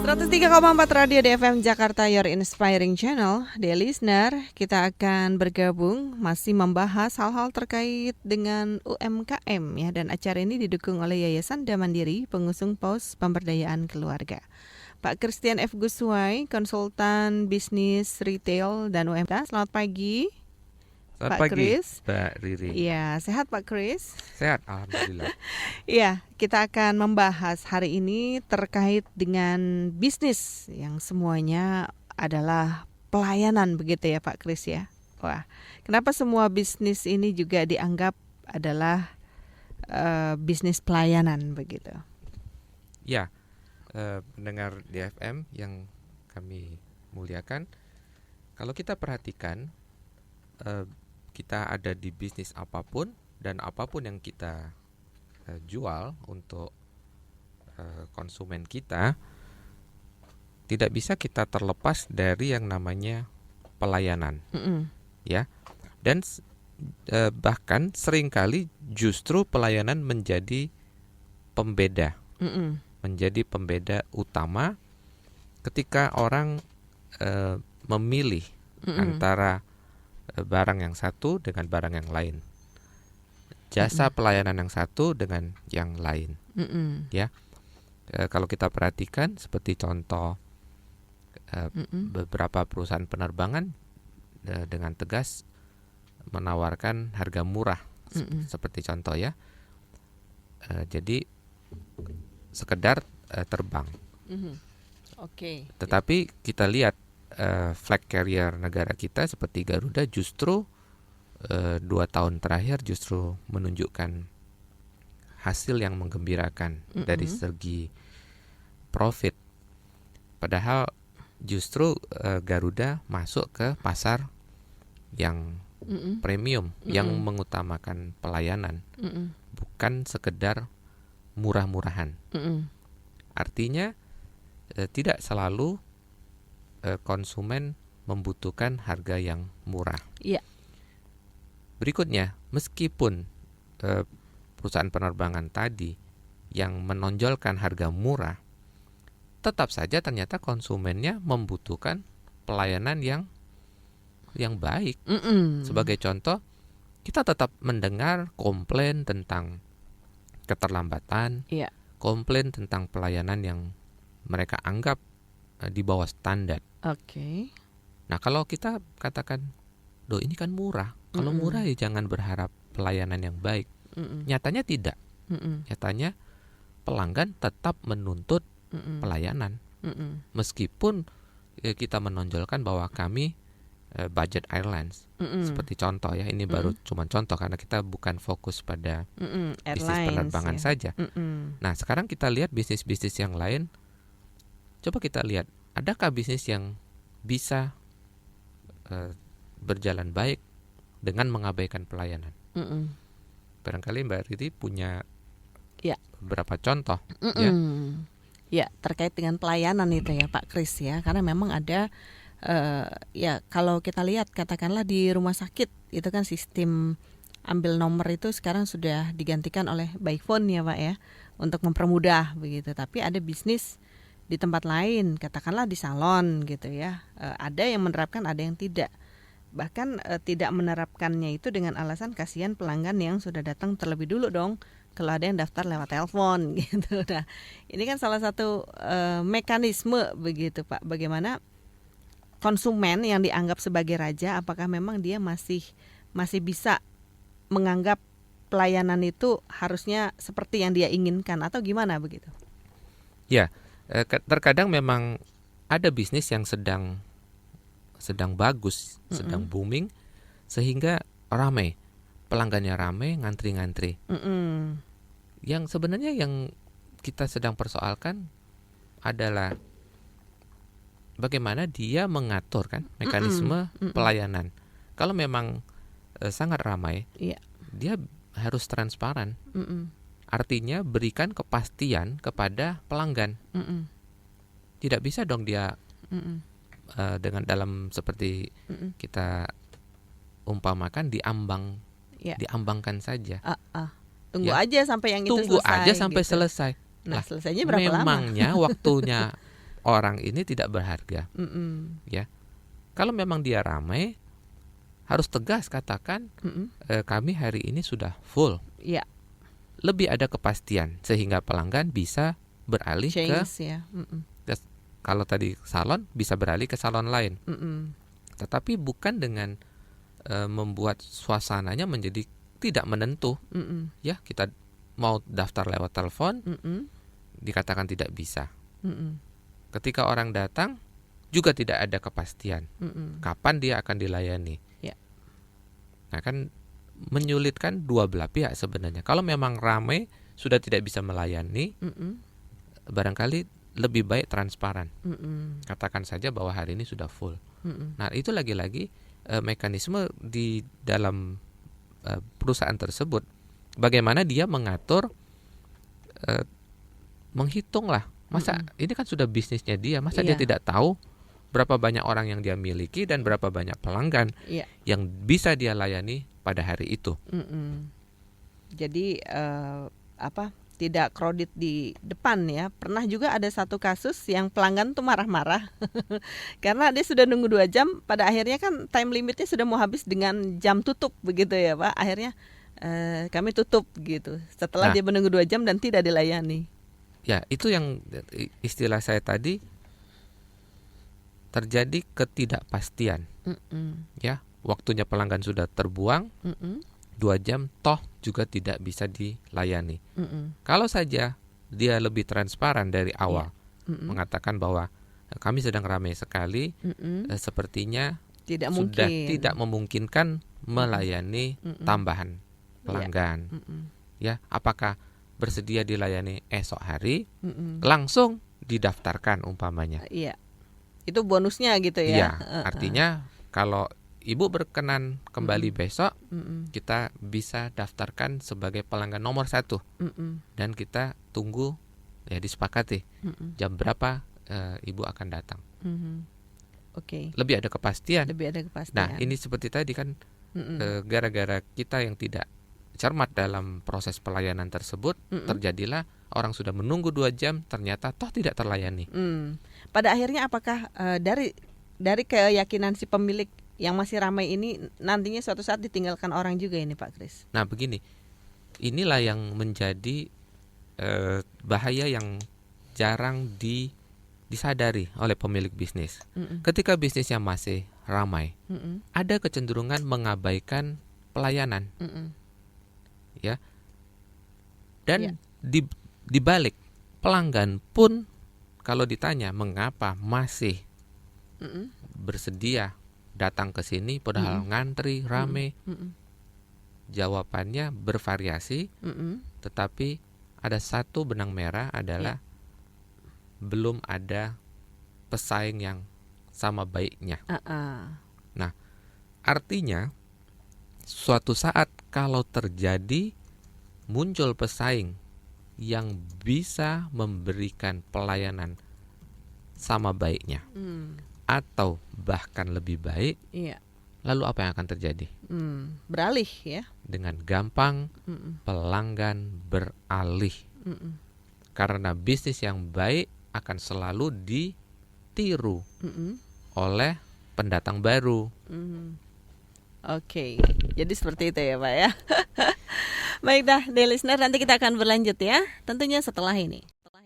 103,4 Radio DFM Jakarta, Your Inspiring Channel. Dear listener, kita akan bergabung masih membahas hal-hal terkait dengan UMKM ya, dan acara ini didukung oleh Yayasan Damandiri, pengusung pos pemberdayaan keluarga. Pak Christian F. Guswai, konsultan bisnis retail dan UMKM. Selamat pagi. Selamat Pak pagi, Chris. Mbak Riri. Iya, sehat Pak Chris? Sehat, alhamdulillah. Iya, kita akan membahas hari ini terkait dengan bisnis yang semuanya adalah pelayanan, begitu ya Pak Chris ya. Wah, kenapa semua bisnis ini juga dianggap adalah bisnis pelayanan begitu? Ya, pendengar DFM yang kami muliakan, kalau kita perhatikan, kita ada di bisnis apapun dan apapun yang kita jual untuk konsumen kita, tidak bisa kita terlepas dari yang namanya pelayanan, ya. Dan bahkan seringkali justru pelayanan menjadi pembeda, menjadi pembeda utama ketika orang memilih antara barang yang satu dengan barang yang lain, jasa pelayanan yang satu dengan yang lain, ya. Kalau kita perhatikan seperti contoh beberapa perusahaan penerbangan dengan tegas menawarkan harga murah, seperti contoh ya. Jadi sekedar terbang. Oke. Tetapi kita lihat flag carrier negara kita seperti Garuda justru 2 tahun terakhir justru menunjukkan hasil yang menggembirakan dari segi profit. Padahal justru Garuda masuk ke pasar yang premium, yang mengutamakan pelayanan, bukan sekedar murah-murahan. Artinya tidak selalu konsumen membutuhkan harga yang murah. Iya. Berikutnya, meskipun perusahaan penerbangan tadi yang menonjolkan harga murah, tetap saja ternyata konsumennya membutuhkan pelayanan yang baik. Sebagai contoh, kita tetap mendengar komplain tentang keterlambatan, komplain tentang pelayanan yang mereka anggap di bawah standar. Oke. Nah, kalau kita katakan, "Loh, ini kan murah." Kalau murah ya jangan berharap pelayanan yang baik. Nyatanya tidak. Nyatanya pelanggan tetap menuntut pelayanan. Meskipun kita menonjolkan bahwa kami budget airlines. Seperti contoh ya, ini baru cuma contoh karena kita bukan fokus pada bisnis penerbangan saja. Nah, sekarang kita lihat bisnis-bisnis yang lain. Coba kita lihat, adakah bisnis yang bisa berjalan baik dengan mengabaikan pelayanan? Barangkali Mbak Riri punya beberapa contoh. Ya, terkait dengan pelayanan itu ya Pak Chris ya, karena memang ada ya kalau kita lihat katakanlah di rumah sakit itu kan sistem ambil nomor itu sekarang sudah digantikan oleh by phone ya Pak ya, untuk mempermudah begitu. Tapi ada bisnis di tempat lain, katakanlah di salon gitu ya, ada yang menerapkan, ada yang tidak. Bahkan tidak menerapkannya itu dengan alasan kasihan pelanggan yang sudah datang terlebih dulu dong, kalau ada yang daftar lewat telepon gitu. Nah, ini kan salah satu mekanisme begitu Pak, bagaimana konsumen yang dianggap sebagai raja, apakah memang dia masih bisa menganggap pelayanan itu harusnya seperti yang dia inginkan atau gimana begitu? Ya. Terkadang memang ada bisnis yang sedang bagus, sedang booming, sehingga ramai, pelanggannya ramai, ngantri-ngantri. Yang sebenarnya yang kita sedang persoalkan adalah bagaimana dia mengatur kan mekanisme pelayanan. Kalau memang sangat ramai, dia harus transparan. Artinya berikan kepastian kepada pelanggan. Tidak bisa dong dia dengan dalam seperti kita umpamakan diambangkan saja. Tunggu aja sampai yang itu selesai. Tunggu aja sampai selesai. Nah, selesainya berapa lama? Memangnya waktunya orang ini tidak berharga. Ya, kalau memang dia ramai, harus tegas katakan kami hari ini sudah full. Ya. Lebih ada kepastian sehingga pelanggan bisa beralih kalau tadi salon bisa beralih ke salon lain. Tetapi bukan dengan membuat suasananya menjadi tidak menentu. Ya, kita mau daftar lewat telepon, dikatakan tidak bisa. Ketika orang datang juga tidak ada kepastian kapan dia akan dilayani. Nah, kan menyulitkan dua belah pihak sebenarnya. Kalau memang ramai sudah tidak bisa melayani, barangkali lebih baik transparan. Katakan saja bahwa hari ini sudah full. Nah, itu lagi-lagi mekanisme di dalam perusahaan tersebut. Bagaimana dia mengatur, menghitung lah. Masa ini kan sudah bisnisnya dia, masa dia tidak tahu berapa banyak orang yang dia miliki dan berapa banyak pelanggan yang bisa dia layani pada hari itu. Jadi tidak kredit di depan ya. Pernah juga ada satu kasus yang pelanggan tuh marah-marah karena dia sudah nunggu 2 jam. Pada akhirnya kan time limitnya sudah mau habis dengan jam tutup begitu ya Pak. Akhirnya kami tutup gitu setelah dia menunggu 2 jam dan tidak dilayani. Ya, itu yang istilah saya tadi, terjadi ketidakpastian. Ya, waktunya pelanggan sudah terbuang, 2 jam toh juga tidak bisa dilayani. Kalau saja dia lebih transparan dari awal, mengatakan bahwa kami sedang ramai sekali, sepertinya sudah tidak memungkinkan melayani tambahan pelanggan. Ya, apakah bersedia dilayani esok hari? Langsung didaftarkan umpamanya. Iya. Itu bonusnya gitu ya. Iya, artinya kalau Ibu berkenan kembali besok, kita bisa daftarkan sebagai pelanggan nomor 1. Dan kita tunggu, ya disepakati jam berapa Ibu akan datang. Oke. Lebih ada kepastian. Nah, ini seperti tadi kan, gara-gara kita yang tidak cermat dalam proses pelayanan tersebut, terjadilah orang sudah menunggu 2 jam, ternyata toh tidak terlayani. Pada akhirnya apakah dari keyakinan si pemilik yang masih ramai ini nantinya suatu saat ditinggalkan orang juga ini Pak Kris? Nah, begini, inilah yang menjadi bahaya yang jarang disadari oleh pemilik bisnis. Ketika bisnisnya masih ramai, ada kecenderungan mengabaikan pelayanan. Ya. Dan dibalik, pelanggan pun kalau ditanya mengapa masih bersedia datang ke sini padahal ngantri rame, jawabannya bervariasi, tetapi ada satu benang merah adalah belum ada pesaing yang sama baiknya. Nah, artinya suatu saat kalau terjadi muncul pesaing yang bisa memberikan pelayanan sama baiknya atau bahkan lebih baik, lalu apa yang akan terjadi? Beralih ya. Dengan gampang pelanggan beralih. Karena bisnis yang baik akan selalu ditiru oleh pendatang baru. Oke, jadi seperti itu ya Pak ya. Baik dah, dear listener, nanti kita akan berlanjut ya, tentunya setelah ini.